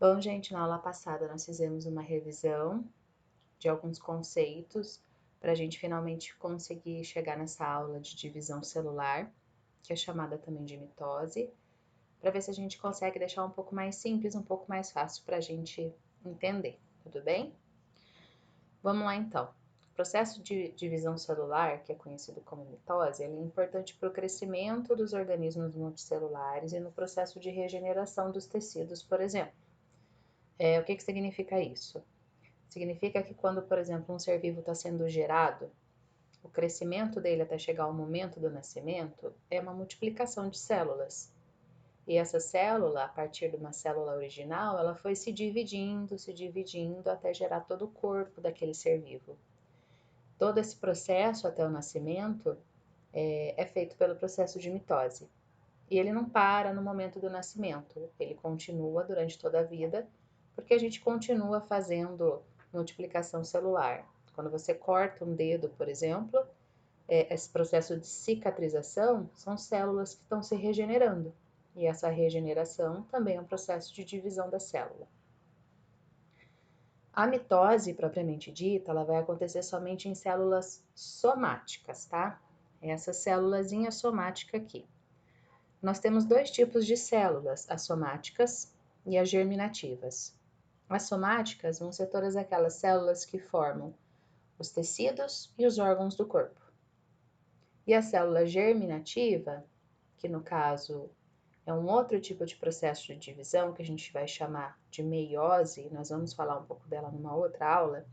Bom, gente, na aula passada nós fizemos uma revisão de alguns conceitos para a gente finalmente conseguir chegar nessa aula de divisão celular, que é chamada também de mitose, para ver se a gente consegue deixar um pouco mais simples, um pouco mais fácil para a gente entender, tudo bem? Vamos lá então. O processo de divisão celular, que é conhecido como mitose, ele é importante para o crescimento dos organismos multicelulares e no processo de regeneração dos tecidos, por exemplo. O que significa isso? Significa que quando, por exemplo, um ser vivo está sendo gerado, o crescimento dele até chegar ao momento do nascimento é uma multiplicação de células. E essa célula, a partir de uma célula original, ela foi se dividindo até gerar todo o corpo daquele ser vivo. Todo esse processo até o nascimento é feito pelo processo de mitose. E ele não para no momento do nascimento, ele continua durante toda a vida, porque a gente continua fazendo multiplicação celular. Quando você corta um dedo, por exemplo, esse processo de cicatrização são células que estão se regenerando. E essa regeneração também é um processo de divisão da célula. A mitose, propriamente dita, ela vai acontecer somente em células somáticas, tá? Essa célulazinha somática aqui. Nós temos dois tipos de células, as somáticas e as germinativas. As somáticas vão ser todas aquelas células que formam os tecidos e os órgãos do corpo. E a célula germinativa, que no caso é um outro tipo de processo de divisão que a gente vai chamar de meiose, nós vamos falar um pouco dela numa outra aula.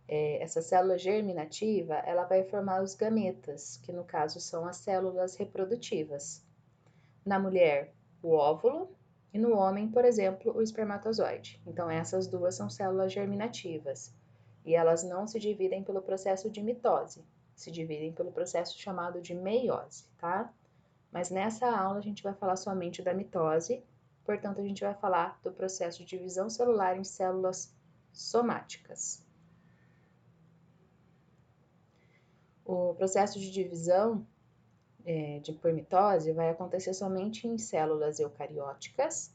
Essa célula germinativa, ela vai formar os gametas, que no caso são as células reprodutivas. Na mulher, o óvulo, e no homem, por exemplo, o espermatozoide. Então, essas duas são células germinativas. E elas não se dividem pelo processo de mitose, se dividem pelo processo chamado de meiose, tá? Mas nessa aula a gente vai falar somente da mitose, portanto, a gente vai falar do processo de divisão celular em células somáticas. O processo de divisão por mitose vai acontecer somente em células eucarióticas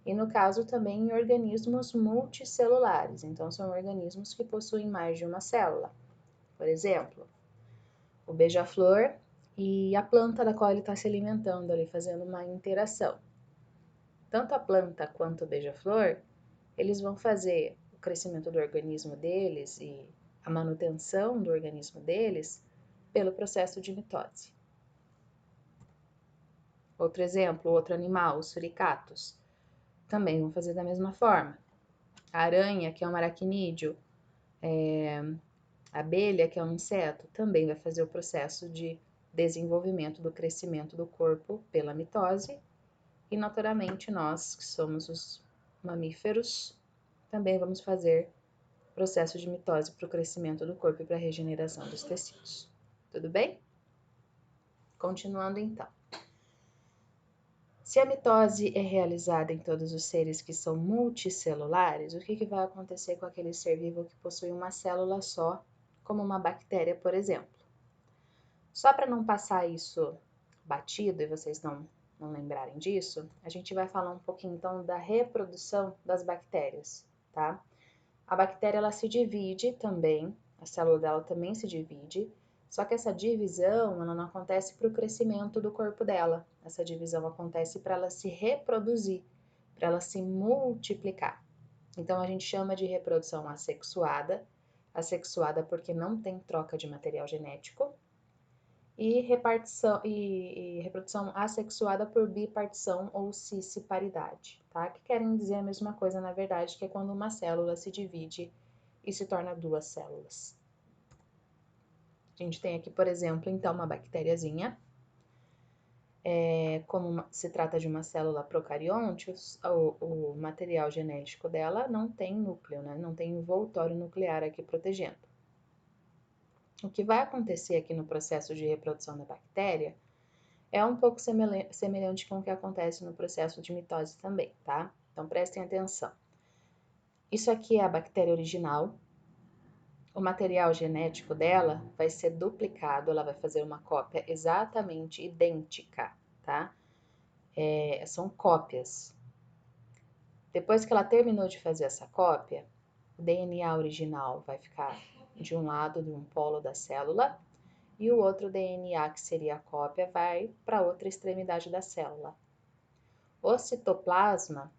e, no caso, também em organismos multicelulares. Então, são organismos que possuem mais de uma célula. Por exemplo, o beija-flor e a planta da qual ele está se alimentando ali, fazendo uma interação. Tanto a planta quanto o beija-flor, eles vão fazer o crescimento do organismo deles e a manutenção do organismo deles pelo processo de mitose. Outro exemplo, outro animal, os suricatos, também vão fazer da mesma forma. A aranha, que é um aracnídeo, a abelha, que é um inseto, também vai fazer o processo de desenvolvimento do crescimento do corpo pela mitose. E, naturalmente, nós, que somos os mamíferos, também vamos fazer processo de mitose para o crescimento do corpo e para a regeneração dos tecidos. Tudo bem? Continuando então. Se a mitose é realizada em todos os seres que são multicelulares, o que vai acontecer com aquele ser vivo que possui uma célula só, como uma bactéria, por exemplo? Só para não passar isso batido e vocês não lembrarem disso, a gente vai falar um pouquinho então da reprodução das bactérias, tá? A bactéria ela se divide também, a célula dela também se divide, só que essa divisão ela não acontece para o crescimento do corpo dela. Essa divisão acontece para ela se reproduzir, para ela se multiplicar. Então a gente chama de reprodução assexuada porque não tem troca de material genético, e reprodução assexuada por bipartição ou cisparidade, tá? Que querem dizer a mesma coisa, na verdade, que é quando uma célula se divide e se torna duas células. A gente tem aqui, por exemplo, então, uma bactériazinha. Como se trata de uma célula procarionte, o material genético dela não tem núcleo, né? Não tem envoltório nuclear aqui protegendo. O que vai acontecer aqui no processo de reprodução da bactéria é um pouco semelhante com o que acontece no processo de mitose também, tá? Então prestem atenção. Isso aqui é a bactéria original. O material genético dela vai ser duplicado, ela vai fazer uma cópia exatamente idêntica, tá? São cópias. Depois que ela terminou de fazer essa cópia, o DNA original vai ficar de um lado de um polo da célula e o outro DNA, que seria a cópia, vai para outra extremidade da célula. O citoplasma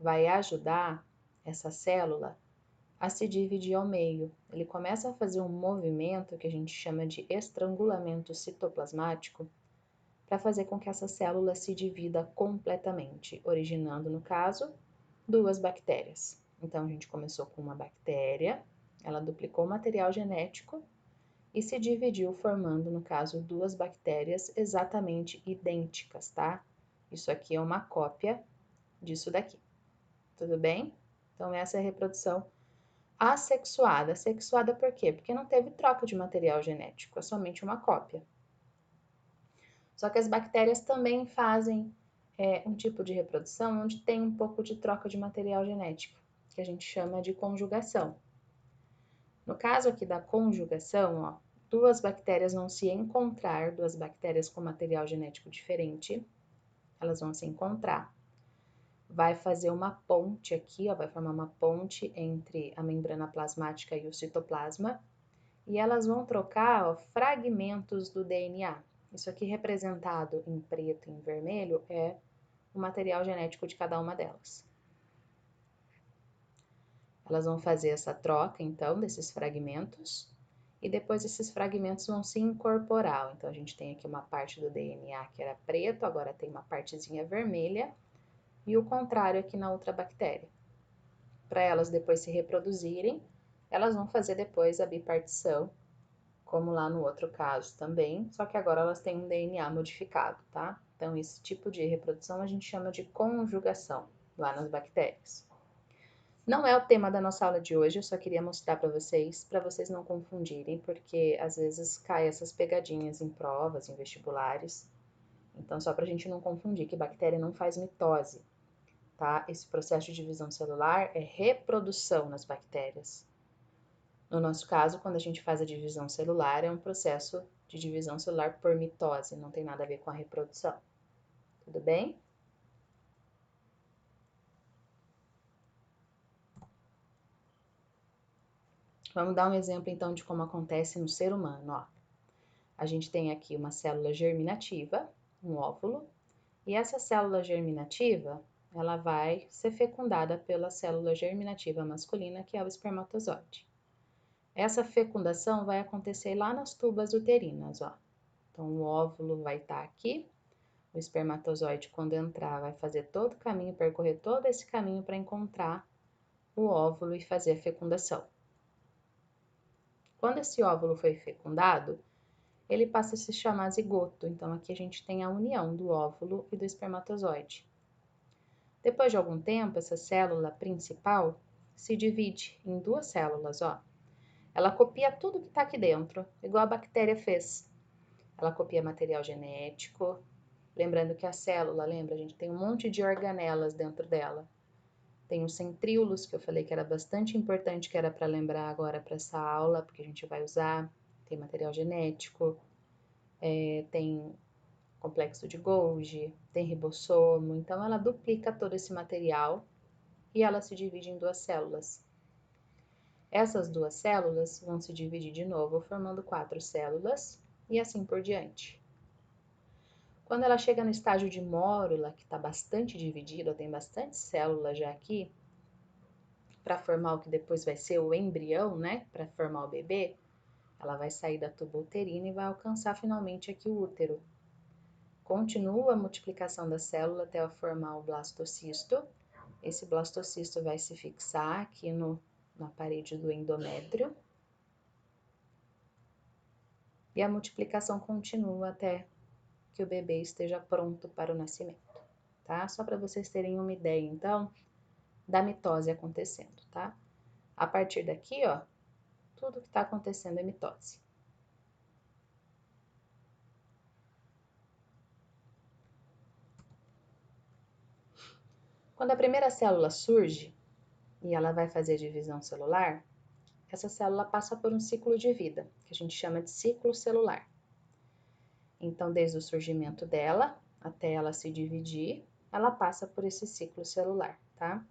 vai ajudar essa célula a se dividir ao meio. Ele começa a fazer um movimento que a gente chama de estrangulamento citoplasmático para fazer com que essa célula se divida completamente, originando, no caso, duas bactérias. Então, a gente começou com uma bactéria, ela duplicou o material genético e se dividiu, formando, no caso, duas bactérias exatamente idênticas, tá? Isso aqui é uma cópia disso daqui. Tudo bem? Então, essa é a reprodução assexuada. Assexuada por quê? Porque não teve troca de material genético, é somente uma cópia. Só que as bactérias também fazem um tipo de reprodução onde tem um pouco de troca de material genético, que a gente chama de conjugação. No caso aqui da conjugação, ó, duas bactérias vão se encontrar, duas bactérias com material genético diferente, elas vão se encontrar. Vai fazer uma ponte aqui, ó, vai formar uma ponte entre a membrana plasmática e o citoplasma, e elas vão trocar, ó, fragmentos do DNA. Isso aqui representado em preto e em vermelho é o material genético de cada uma delas. Elas vão fazer essa troca, então, desses fragmentos, e depois esses fragmentos vão se incorporar. Então, a gente tem aqui uma parte do DNA que era preto, agora tem uma partezinha vermelha, e o contrário aqui na outra bactéria. Para elas depois se reproduzirem, elas vão fazer depois a bipartição, como lá no outro caso também, só que agora elas têm um DNA modificado, tá? Então, esse tipo de reprodução a gente chama de conjugação, lá nas bactérias. Não é o tema da nossa aula de hoje, eu só queria mostrar para vocês não confundirem, porque às vezes cai essas pegadinhas em provas, em vestibulares. Então, só para a gente não confundir que bactéria não faz mitose, tá? Esse processo de divisão celular é reprodução nas bactérias. No nosso caso, quando a gente faz a divisão celular, é um processo de divisão celular por mitose, não tem nada a ver com a reprodução. Tudo bem? Vamos dar um exemplo então de como acontece no ser humano, ó. A gente tem aqui uma célula germinativa, um óvulo, e essa célula germinativa, ela vai ser fecundada pela célula germinativa masculina, que é o espermatozoide. Essa fecundação vai acontecer lá nas tubas uterinas, ó. Então, o óvulo vai estar aqui, o espermatozoide, quando entrar, vai fazer todo o caminho, percorrer todo esse caminho para encontrar o óvulo e fazer a fecundação. Quando esse óvulo foi fecundado, ele passa a se chamar zigoto. Então, aqui a gente tem a união do óvulo e do espermatozoide. Depois de algum tempo, essa célula principal se divide em duas células, ó. Ela copia tudo que está aqui dentro, igual a bactéria fez. Ela copia material genético. Lembrando que a célula, lembra, a gente tem um monte de organelas dentro dela. Tem os centríolos, que eu falei que era bastante importante, que era para lembrar agora para essa aula, porque a gente vai usar. Tem material genético, tem complexo de Golgi, tem ribossomo, então ela duplica todo esse material e ela se divide em duas células. Essas duas células vão se dividir de novo, formando 4 células e assim por diante. Quando ela chega no estágio de mórula, que está bastante dividida, tem bastante célula já aqui, para formar o que depois vai ser o embrião, né? Para formar o bebê, ela vai sair da tuba uterina e vai alcançar finalmente aqui o útero. Continua a multiplicação da célula até formar o blastocisto. Esse blastocisto vai se fixar aqui na parede do endométrio. E a multiplicação continua até que o bebê esteja pronto para o nascimento, tá? Só para vocês terem uma ideia, então, da mitose acontecendo, tá? A partir daqui, ó, tudo que está acontecendo é mitose. Quando a primeira célula surge e ela vai fazer a divisão celular, essa célula passa por um ciclo de vida, que a gente chama de ciclo celular. Então, desde o surgimento dela até ela se dividir, ela passa por esse ciclo celular, tá?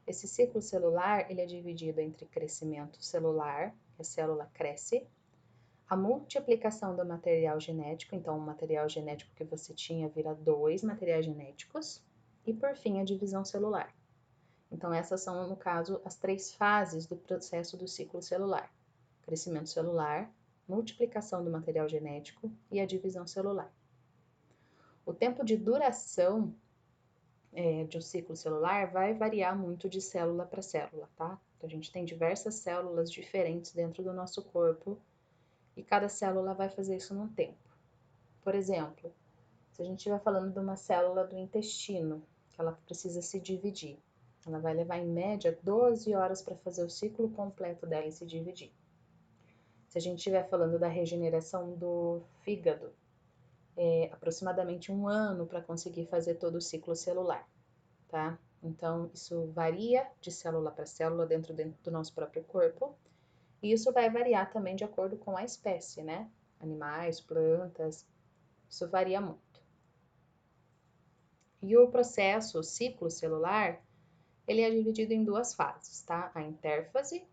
Esse ciclo celular, ele é dividido entre crescimento celular, que a célula cresce, a multiplicação do material genético, então o material genético que você tinha vira 2 materiais genéticos, e por fim a divisão celular. Então essas são, no caso, as 3 fases do processo do ciclo celular: crescimento celular, multiplicação do material genético e a divisão celular. O tempo de duração de um ciclo celular vai variar muito de célula para célula, tá? Então, a gente tem diversas células diferentes dentro do nosso corpo e cada célula vai fazer isso num tempo. Por exemplo, se a gente estiver falando de uma célula do intestino, que ela precisa se dividir, ela vai levar em média 12 horas para fazer o ciclo completo dela e se dividir. Se a gente estiver falando da regeneração do fígado, aproximadamente 1 ano para conseguir fazer todo o ciclo celular, tá? Então, isso varia de célula para célula dentro do nosso próprio corpo, e isso vai variar também de acordo com a espécie, né? Animais, plantas, isso varia muito. E o processo, o ciclo celular, ele é dividido em 2 fases, tá? A intérfase,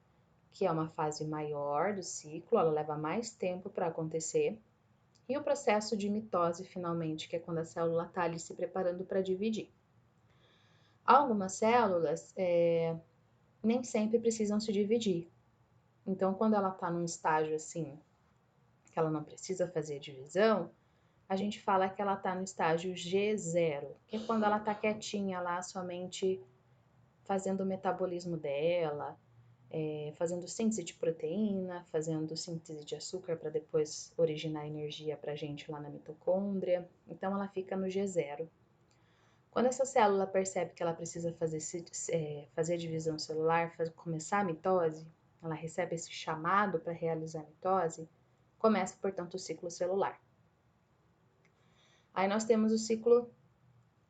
que é uma fase maior do ciclo, ela leva mais tempo para acontecer, e o processo de mitose, finalmente, que é quando a célula está ali se preparando para dividir. Algumas células nem sempre precisam se dividir. Então, quando ela está num estágio assim, que ela não precisa fazer a divisão, a gente fala que ela está no estágio G0, que é quando ela está quietinha lá, somente fazendo o metabolismo dela, fazendo síntese de proteína, fazendo síntese de açúcar para depois originar energia para a gente lá na mitocôndria. Então, ela fica no G0. Quando essa célula percebe que ela precisa fazer a divisão celular, começar a mitose, ela recebe esse chamado para realizar a mitose, começa, portanto, o ciclo celular. Aí nós temos o ciclo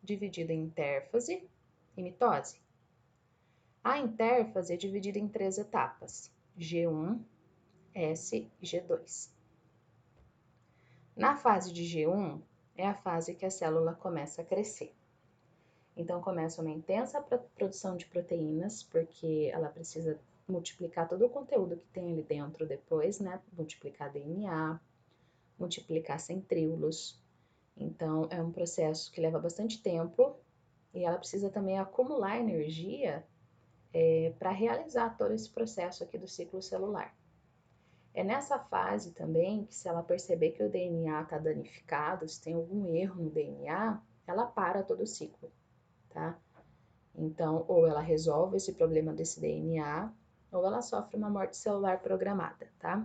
dividido em intérfase e mitose. A intérfase é dividida em 3 etapas: G1, S e G2. Na fase de G1 é a fase que a célula começa a crescer. Então começa uma intensa produção de proteínas, porque ela precisa multiplicar todo o conteúdo que tem ali dentro depois, né? Multiplicar DNA, multiplicar centríolos. Então é um processo que leva bastante tempo e ela precisa também acumular energia para realizar todo esse processo aqui do ciclo celular. É nessa fase também que, se ela perceber que o DNA está danificado, se tem algum erro no DNA, ela para todo o ciclo, tá? Então, ou ela resolve esse problema desse DNA, ou ela sofre uma morte celular programada, tá?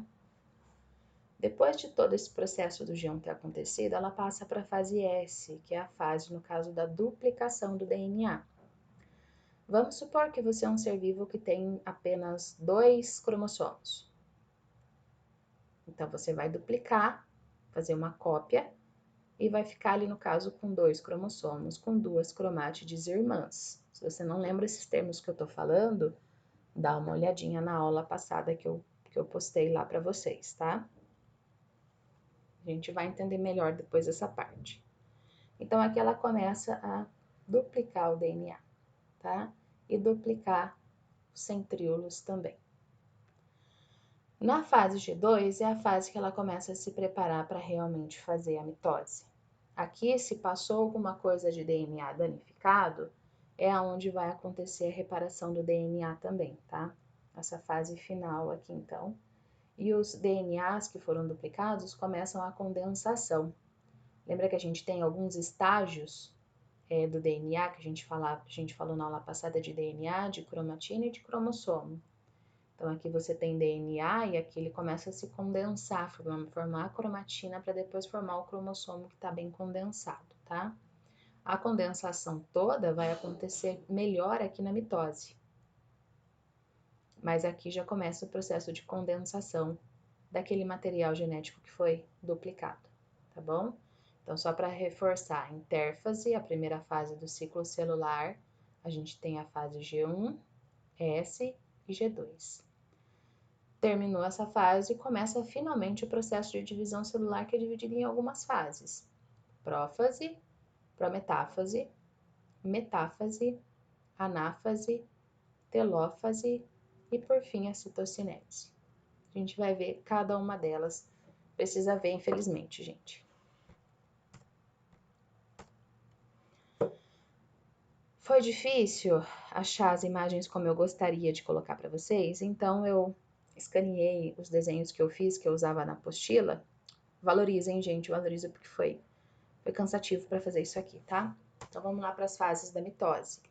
Depois de todo esse processo do G1 ter acontecido, ela passa para a fase S, que é a fase, no caso, da duplicação do DNA. Vamos supor que você é um ser vivo que tem apenas 2 cromossomos. Então, você vai duplicar, fazer uma cópia, e vai ficar ali, no caso, com 2 cromossomos, com 2 cromátides irmãs. Se você não lembra esses termos que eu tô falando, dá uma olhadinha na aula passada que eu postei lá para vocês, tá? A gente vai entender melhor depois essa parte. Então, aqui ela começa a duplicar o DNA, tá? E duplicar os centríolos também. Na fase G2 é a fase que ela começa a se preparar para realmente fazer a mitose. Aqui, se passou alguma coisa de DNA danificado, é aonde vai acontecer a reparação do DNA também, tá? Essa fase final aqui, então. E os DNAs que foram duplicados começam a condensação. Lembra que a gente tem alguns estágios do DNA que a gente falou na aula passada de DNA, de cromatina e de cromossomo. Então, aqui você tem DNA e aqui ele começa a se condensar, formar a cromatina para depois formar o cromossomo que está bem condensado, tá? A condensação toda vai acontecer melhor aqui na mitose. Mas aqui já começa o processo de condensação daquele material genético que foi duplicado, tá bom? Então, só para reforçar, intérfase, a primeira fase do ciclo celular, a gente tem a fase G1, S e G2. Terminou essa fase, começa finalmente o processo de divisão celular, que é dividido em algumas fases: prófase, prometáfase, metáfase, anáfase telófase e, por fim, a citocinese. A gente vai ver cada uma delas. Precisa ver, infelizmente, gente. Foi difícil achar as imagens como eu gostaria de colocar para vocês, então eu escaneei os desenhos que eu fiz, que eu usava na apostila. Valorizem, gente, valoriza porque foi cansativo para fazer isso aqui, tá? Então vamos lá para as fases da mitose.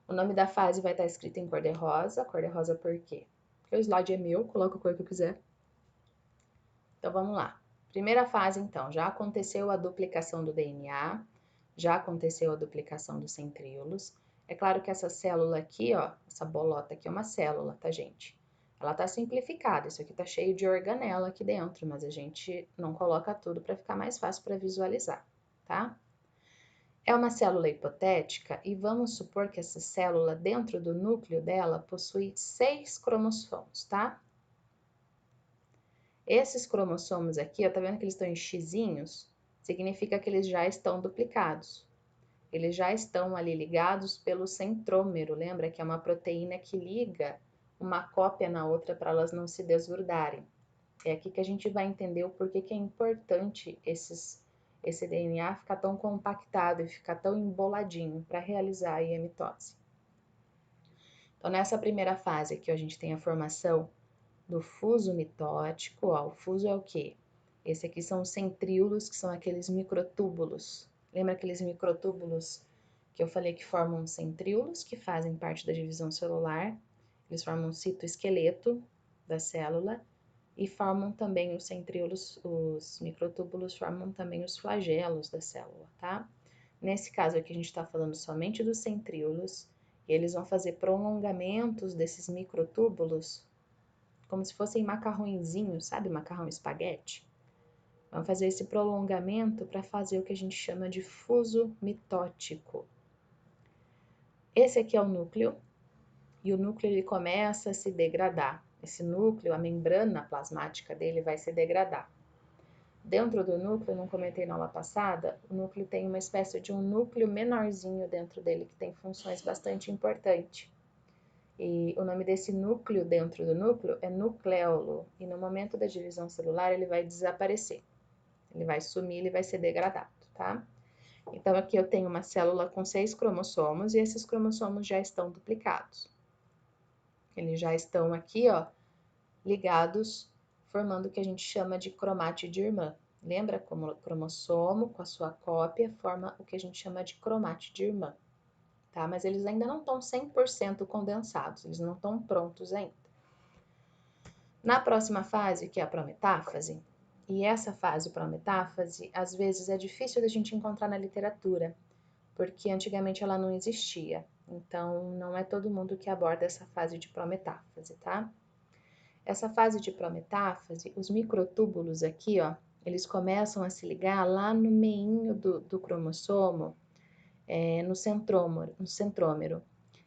O nome da fase vai estar escrito em cor-de-rosa. Cor-de-rosa por quê? Porque o slide é meu, coloco a cor que eu quiser. Então vamos lá. Primeira fase, então, já aconteceu a duplicação do DNA, já aconteceu a duplicação dos centríolos. É claro que essa célula aqui, ó, essa bolota aqui é uma célula, tá, gente? Ela tá simplificada, isso aqui tá cheio de organela aqui dentro, mas a gente não coloca tudo para ficar mais fácil para visualizar, tá? É uma célula hipotética e vamos supor que essa célula, dentro do núcleo dela, possui 6 cromossomos, tá? Esses cromossomos aqui, ó, tá vendo que eles estão em xizinhos? Significa que eles já estão duplicados. Eles já estão ali ligados pelo centrômero, lembra que é uma proteína que liga uma cópia na outra para elas não se desgrudarem. É aqui que a gente vai entender o porquê que é importante esse DNA ficar tão compactado e ficar tão emboladinho para realizar a mitose. Então, nessa primeira fase aqui, a gente tem a formação do fuso mitótico. Ó, o fuso é o quê? Esse aqui são os centríolos, que são aqueles microtúbulos. Lembra aqueles microtúbulos que eu falei que formam centríolos, que fazem parte da divisão celular? Eles formam o citoesqueleto da célula e formam também os centríolos, os microtúbulos formam também os flagelos da célula, tá? Nesse caso aqui a gente está falando somente dos centríolos, e eles vão fazer prolongamentos desses microtúbulos, como se fossem macarrõezinhos, sabe? Macarrão espaguete. Vão fazer esse prolongamento para fazer o que a gente chama de fuso mitótico. Esse aqui é o núcleo, e o núcleo ele começa a se degradar. Esse núcleo, a membrana plasmática dele vai se degradar. Dentro do núcleo, não comentei na aula passada, o núcleo tem uma espécie de um núcleo menorzinho dentro dele, que tem funções bastante importantes. E o nome desse núcleo dentro do núcleo é nucleolo, e no momento da divisão celular ele vai desaparecer. Ele vai sumir, ele vai ser degradado, tá? Então aqui eu tenho uma célula com 6 cromossomos, e esses cromossomos já estão duplicados. Eles já estão aqui, ó, ligados, formando o que a gente chama de cromátide irmã. Lembra como o cromossomo com a sua cópia forma o que a gente chama de cromátide irmã, tá? Mas eles ainda não estão 100% condensados, eles não estão prontos ainda. Na próxima fase, que é a prometáfase, e essa fase prometáfase, às vezes é difícil da gente encontrar na literatura, porque antigamente ela não existia. Então, não é todo mundo que aborda essa fase de prometáfase, tá? Essa fase de prometáfase, os microtúbulos aqui, ó, eles começam a se ligar lá no meinho do cromossomo, no centrômero.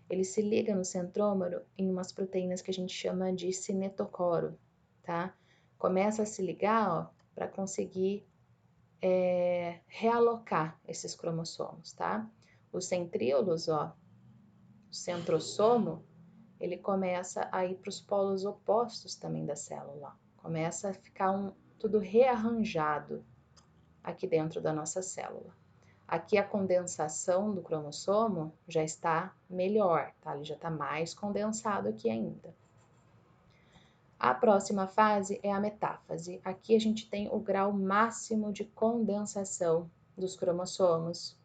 Ele se liga no centrômero em umas proteínas que a gente chama de cinetocoro, tá? Começa a se ligar, ó, para conseguir realocar esses cromossomos, tá? Os centríolos, ó, o centrosomo, ele começa a ir para os polos opostos também da célula. Começa a ficar tudo rearranjado aqui dentro da nossa célula. Aqui a condensação do cromossomo já está melhor, tá? Ele já está mais condensado aqui ainda. A próxima fase é a metáfase. Aqui a gente tem o grau máximo de condensação dos cromossomos.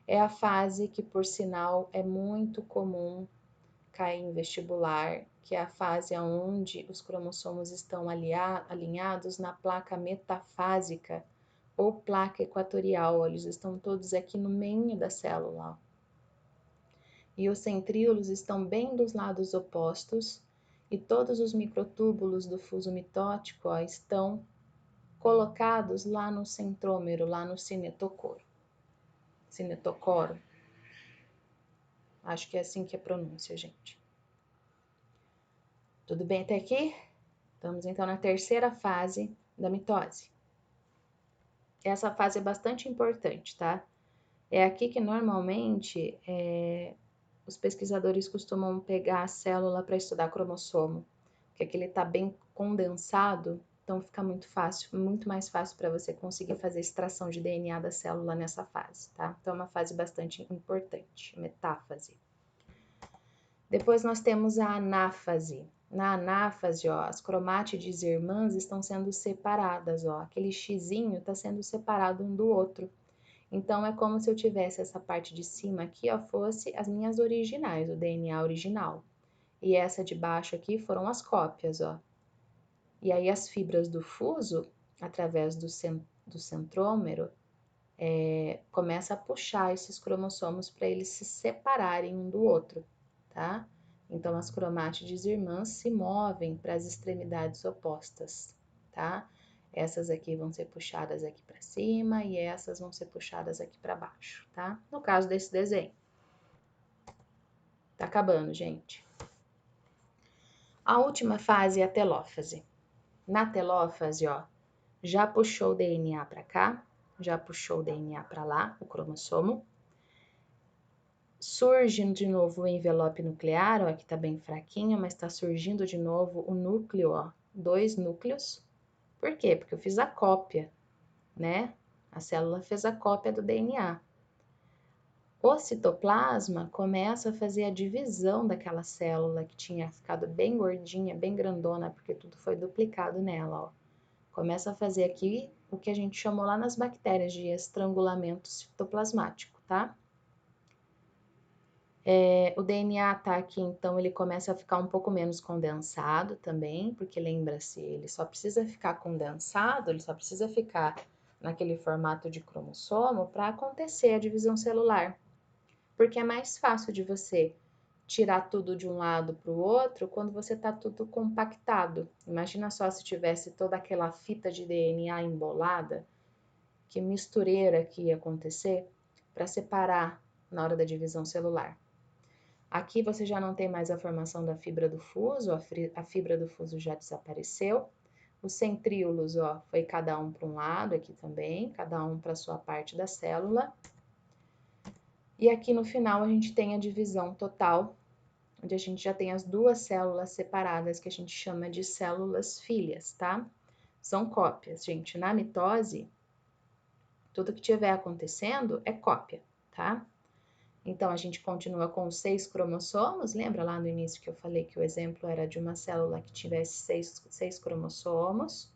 É a fase que, por sinal, é muito comum cair em vestibular, que é a fase onde os cromossomos estão alinhados na placa metafásica ou placa equatorial. Eles estão todos aqui no meio da célula. E os centríolos estão bem dos lados opostos, e todos os microtúbulos do fuso mitótico, ó, estão colocados lá no centrômero, lá no cinetocoro. Cinetocoro. Acho que é assim que é a pronúncia, gente. Tudo bem até aqui? Estamos então na terceira fase da mitose. Essa fase é bastante importante, tá? É aqui que normalmente os pesquisadores costumam pegar a célula para estudar cromossomo, porque aqui ele está bem condensado, então fica muito fácil, muito mais fácil para você conseguir fazer extração de DNA da célula nessa fase, tá? Então é uma fase bastante importante, metáfase. Depois nós temos a anáfase. Na anáfase, ó, as cromátides irmãs estão sendo separadas, ó. Aquele xizinho está sendo separado um do outro. Então, é como se eu tivesse essa parte de cima aqui, ó, fosse as minhas originais, o DNA original. E essa de baixo aqui foram as cópias, ó. E aí as fibras do fuso, através do centrômero, começa a puxar esses cromossomos para eles se separarem um do outro, tá? Então, as cromátides irmãs se movem para as extremidades opostas, tá? Essas aqui vão ser puxadas aqui para cima e essas vão ser puxadas aqui para baixo, tá? No caso desse desenho. Tá acabando, gente. A última fase é a telófase. Na telófase, ó, já puxou o DNA para cá, já puxou o DNA para lá, o cromossomo. Surge de novo o envelope nuclear, ó, aqui tá bem fraquinho, mas tá surgindo de novo o núcleo, ó, 2 núcleos. Por quê? Porque eu fiz a cópia, né? A célula fez a cópia do DNA. O citoplasma começa a fazer a divisão daquela célula que tinha ficado bem gordinha, bem grandona, porque tudo foi duplicado nela, ó. Começa a fazer aqui o que a gente chamou lá nas bactérias de estrangulamento citoplasmático, tá? O DNA tá aqui, então ele começa a ficar um pouco menos condensado também, porque lembra-se, ele só precisa ficar condensado, ele só precisa ficar naquele formato de cromossomo para acontecer a divisão celular. Porque é mais fácil de você tirar tudo de um lado para o outro quando você tá tudo compactado. Imagina só se tivesse toda aquela fita de DNA embolada, que mistureira que ia acontecer para separar na hora da divisão celular. Aqui você já não tem mais a formação da fibra do fuso, a fibra do fuso já desapareceu. Os centríolos, ó, foi cada um para um lado aqui também, cada um para sua parte da célula. E aqui no final a gente tem a divisão total, onde a gente já tem as duas células separadas, que a gente chama de células filhas, tá? São cópias, gente. Na mitose, tudo que estiver acontecendo é cópia, tá? Então, a gente continua com os 6 cromossomos. Lembra lá no início que eu falei que o exemplo era de uma célula que tivesse 6 cromossomos?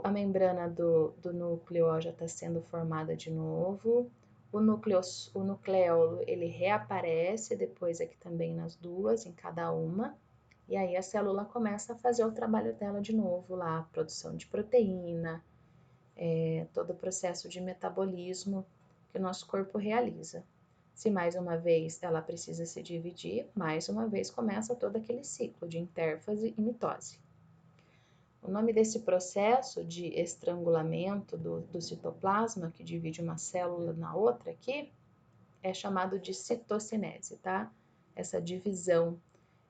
A membrana do núcleo ó, já está sendo formada de novo. O nucleolo, ele reaparece depois aqui também nas duas, em cada uma. E aí a célula começa a fazer o trabalho dela de novo lá, a produção de proteína, todo o processo de metabolismo que o nosso corpo realiza. Se mais uma vez ela precisa se dividir, mais uma vez começa todo aquele ciclo de intérfase e mitose. O nome desse processo de estrangulamento do citoplasma, que divide uma célula na outra aqui, é chamado de citocinese, tá? Essa divisão,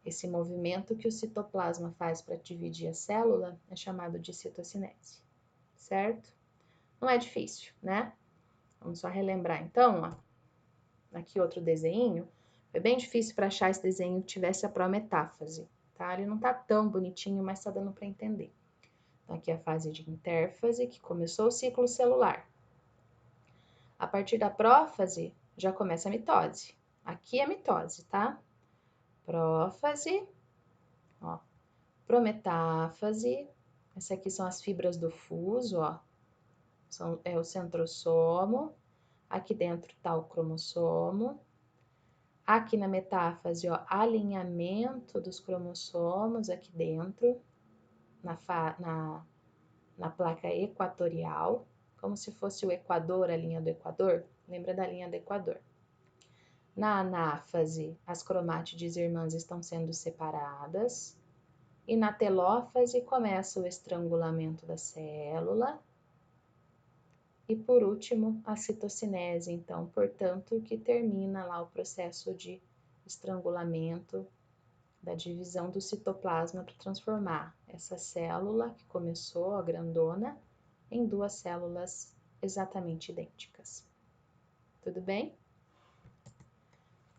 esse movimento que o citoplasma faz para dividir a célula é chamado de citocinese, certo? Não é difícil, né? Vamos só relembrar então, ó. Aqui outro desenho. Foi bem difícil para achar esse desenho que tivesse a prometáfase, tá? Ele não tá tão bonitinho, mas tá dando para entender. Então, aqui é a fase de intérfase, que começou o ciclo celular. A partir da prófase, já começa a mitose. Aqui é a mitose, tá? Prófase, ó. Prometáfase, essa aqui são as fibras do fuso, ó. É o centrosomo. Aqui dentro tá o cromossomo. Aqui na metáfase, ó, alinhamento dos cromossomos aqui dentro, na placa equatorial, como se fosse o Equador, a linha do Equador. Lembra da linha do Equador? Na anáfase, as cromátides irmãs estão sendo separadas. E na telófase começa o estrangulamento da célula. E por último, a citocinese, então, portanto, que termina lá o processo de estrangulamento da divisão do citoplasma para transformar essa célula que começou, a grandona, em duas células exatamente idênticas. Tudo bem?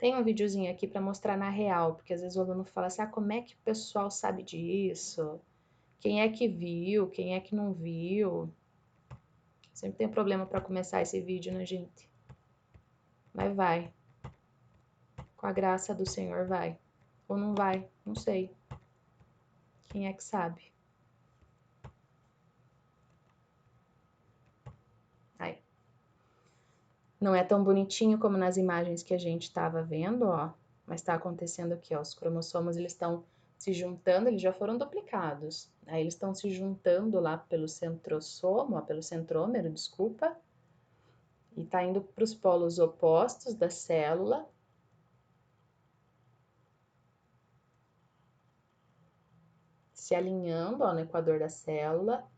Tem um videozinho aqui para mostrar na real, porque às vezes o aluno fala assim, como é que o pessoal sabe disso? Quem é que viu? Quem é que não viu? Sempre tem problema para começar esse vídeo, né, gente? Mas vai. Com a graça do Senhor, vai. Ou não vai, não sei. Quem é que sabe? Aí. Não é tão bonitinho como nas imagens que a gente estava vendo, ó. Mas está acontecendo aqui, ó. Os cromossomos, eles estão se juntando, eles já foram duplicados. Aí eles estão se juntando lá pelo centrossomo, ó, pelo centrômero, desculpa. E tá indo para os polos opostos da célula. Se alinhando, ó, no equador da célula.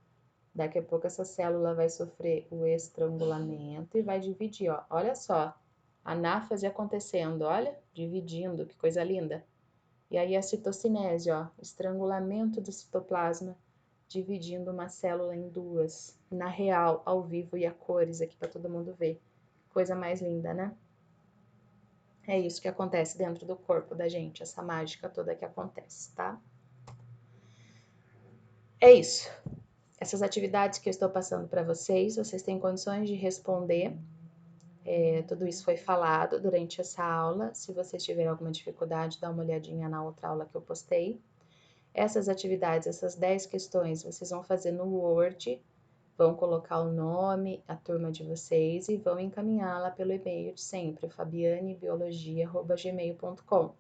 Daqui a pouco essa célula vai sofrer o estrangulamento e vai dividir, ó. Olha só, a anáfase acontecendo, olha, dividindo, que coisa linda. E aí a citocinese, ó, estrangulamento do citoplasma, dividindo uma célula em duas, na real, ao vivo e a cores aqui para todo mundo ver. Coisa mais linda, né? É isso que acontece dentro do corpo da gente, essa mágica toda que acontece, tá? É isso. Essas atividades que eu estou passando para vocês, vocês têm condições de responder. Tudo isso foi falado durante essa aula. Se vocês tiverem alguma dificuldade, dá uma olhadinha na outra aula que eu postei. Essas atividades, essas 10 questões, vocês vão fazer no Word, vão colocar o nome, a turma de vocês e vão encaminhá-la pelo e-mail de sempre, fabianebiologia@gmail.com.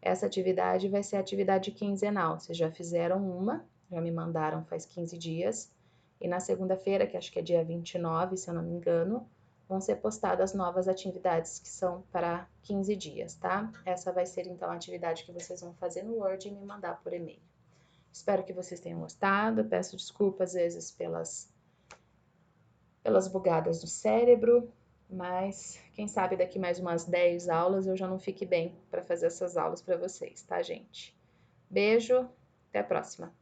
Essa atividade vai ser a atividade quinzenal. Vocês já fizeram uma, já me mandaram faz 15 dias. E na segunda-feira, que acho que é dia 29, se eu não me engano, vão ser postadas novas atividades que são para 15 dias, tá? Essa vai ser então a atividade que vocês vão fazer no Word e me mandar por e-mail. Espero que vocês tenham gostado. Peço desculpa às vezes pelas bugadas do cérebro, mas quem sabe daqui mais umas 10 aulas eu já não fique bem para fazer essas aulas para vocês, tá, gente? Beijo, até a próxima.